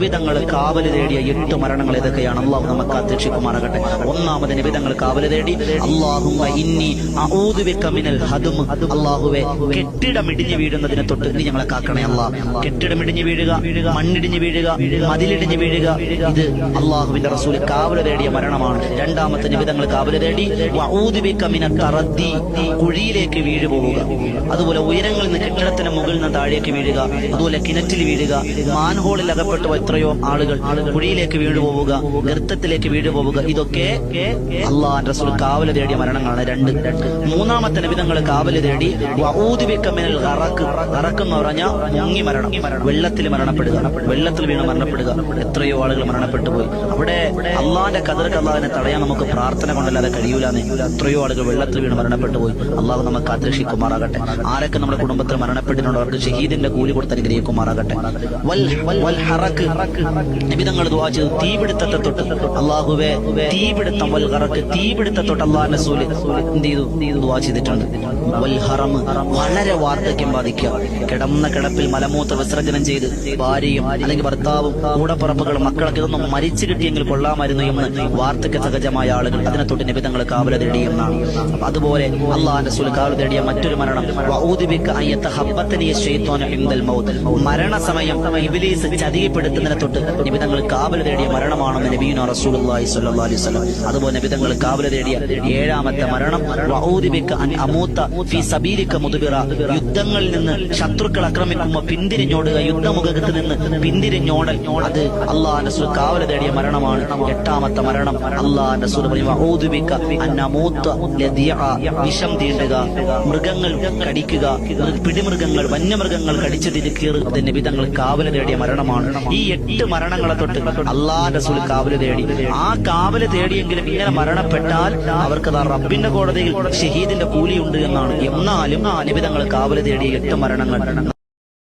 നിബിതങ്ങൾ കാവല് തേടിയ 8 മരണങ്ങൾ ഏതൊക്കെയാണ്? അള്ളാഹു നമുക്ക് കാത്തുരക്ഷിക്കുമാറാകട്ടെ. ഒന്നാമത് നിബിതങ്ങൾ കാവല് തേടി അല്ലാഹുമ്മ ഇന്നി അഊദു ബിക മിനൽ ഹദ്മ്, അല്ലാഹുവേ കെട്ടിടം ഇടിഞ്ഞു വീഴുന്നതിനെ തൊട്ട് നീ ഞങ്ങളെ കാക്കണേ അല്ലാഹ്. കെട്ടിടം ഇടിഞ്ഞു വീഴുക, മണ്ണിടിഞ്ഞു വീഴുക, മതിലിടിഞ്ഞു വീഴുക, ഇത് അള്ളാഹുവിന്റെ റസൂൽ കാവല് തേടിയ മരണമാണ്. രണ്ടാമത്തെ നിബിതങ്ങൾ കാവല് തേടി വഊദു ബിക മിനൽ തറദ്ദി, കുഴിയിലേക്ക് വീഴു പോവുക. അതുപോലെ ഉയരങ്ങളിൽ നിന്ന് കെട്ടിടത്തിന് മുകളിൽ നിന്ന് താഴേക്ക് വീഴുക, അതുപോലെ കിണറ്റിൽ വീഴുക, മാൻഹോളിൽ അകപ്പെട്ടു എത്രയോ ആളുകൾ കുഴിയിലേക്ക് വീണു പോവുക, ഗർത്തത്തിലേക്ക് വീണു പോവുക. ഇതൊക്കെ അള്ളാഹുവിന്റെ റസൂൽ കാവല് തേടിയ മരണങ്ങളാണ്. മൂന്നാമത്തെ നബിതങ്ങൾ കാവല് തേടി വഊദു ബിക മിനൽ ഗറഖ്, ഗറഖ് എന്ന് പറഞ്ഞാൽ മുങ്ങി മരണം, വെള്ളത്തിൽ മരണപ്പെടുക, വെള്ളത്തിൽ വീണ് മരണപ്പെടുക. എത്രയോ ആളുകൾ മരണപ്പെട്ടു പോയി. അവിടെ അള്ളാഹിന്റെ ഖദർക്ക് അള്ളാഹിനെ തടയാൻ നമുക്ക് പ്രാർത്ഥന കൊണ്ടല്ലാതെ കഴിയൂലെന്ന്. എത്രയോ ആളുകൾ വെള്ളത്തിൽ വീണ് മരണപ്പെട്ടു പോയി. അള്ളാഹു നമുക്ക് കാത്തുരക്ഷിക്കുമാറാകട്ടെ. ആരൊക്കെ നമ്മുടെ കുടുംബത്തിൽ മരണപ്പെട്ടിട്ടുണ്ടോ അവർക്ക് ഷഹീദിന്റെ കൂലി കൊടുത്ത് അനുഗ്രഹിക്കുമാറാകട്ടെ. വൽ ഹറക്ക്, നിബിതങ്ങൾ ദുആ ചെയ്തു തീപിടുത്തത്തെ തൊട്ട് അല്ലാഹുവേ തീപിടുത്തം, വൽ ഗറഖ് തീപിടുത്തത്തെ തൊട്ട് അല്ലാഹുവിന്റെ റസൂൽ എന്ത് ചെയ്തു? ദുആ ചെയ്തിട്ടുണ്ട്. വൽ ഹറം, വളരെ വാർദ്ധക്യം ബാധിക്കുക, കിടന്ന കിടപ്പിൽ മലമൂത്ര വിസർജനം ചെയ്ത് ഭാര്യയും അല്ലെങ്കിൽ ഭർത്താവും കൂടപ്പറപ്പുകളും മക്കളൊക്കെ ഇതൊന്നും മരിച്ചു കിട്ടിയെങ്കിൽ കൊള്ളാമായിരുന്നു എന്ന് വാർദ്ധക്യ സഹജമായ ആളുകൾ, അതിനെ തൊട്ട് നിബിതങ്ങൾ കാവല് തേടിയെന്നാണ്. അതുപോലെ അല്ലാഹുവിന്റെ റസൂൽ കാവല് തേടിയ മറ്റൊരു മരണം വഊദു ബിക അൻ യതഹബ്ബതനി ശൈത്വാനു ഇൻദൽ മൗത്ത്, മരണസമയം ഇബ്ലീസ് ചതിയപ്പെടുത്തുന്നതിനെ തൊട്ട് നിബിതങ്ങൾ കാവല് തേടിയ മരണമാണെന്ന് നബിയുനാ റസൂലുള്ളാഹി സ്വല്ലല്ലാഹു അലൈഹി വസല്ലം. അതുപോലെ നിബിതങ്ങൾ കാവല് തേടിയ 7ാമത്തെ മരണം വഊദു ബിക അൻ അമൂത ഫീ സബീലിക മുദ്ബിറ, യുദ്ധങ്ങളിൽ നിന്ന് ശത്രുക്കൾ ആക്രമിക്കുമ്പോൾ പിന്തിരിഞ്ഞോടുക, യുദ്ധമുഖത്ത് നിന്ന് പിന്തിരിഞ്ഞോടൽ, അത് അല്ലാഹുവിന്റെ റസൂൽ കാവല് തേടിയ മരണമാണ്. 8ാമത്തെ മരണം അല്ലാഹുവിന്റെ റസൂൽ പറഞ്ഞു വഊദു ബിക അൻ അമൂത ലദിഅ, വിഷം തീണ്ടുക, മൃഗങ്ങൾ കടിക്കുക, പിടിമൃഗങ്ങൾ വന്യമൃഗങ്ങൾ കടിച്ചു തിരിക്കുക, നിബിതങ്ങൾ കാവല് തേടിയ മരണമാണ്. ഈ 8 മരണങ്ങളെ തൊട്ട് അല്ലാഹുവിന്റെ റസൂൽ കാവല് തേടി. ആ കാവല് തേടിയെങ്കിലും ഇങ്ങനെ മരണപ്പെട്ടാൽ അവർക്ക് റബ്ബിന്റെ കോടതിയിൽ ഷഹീദിന്റെ കൂലിയുണ്ട് എന്നാണ്. എന്നാലും നിബിതങ്ങൾ കാവല് തേടിയ 8 മരണങ്ങൾ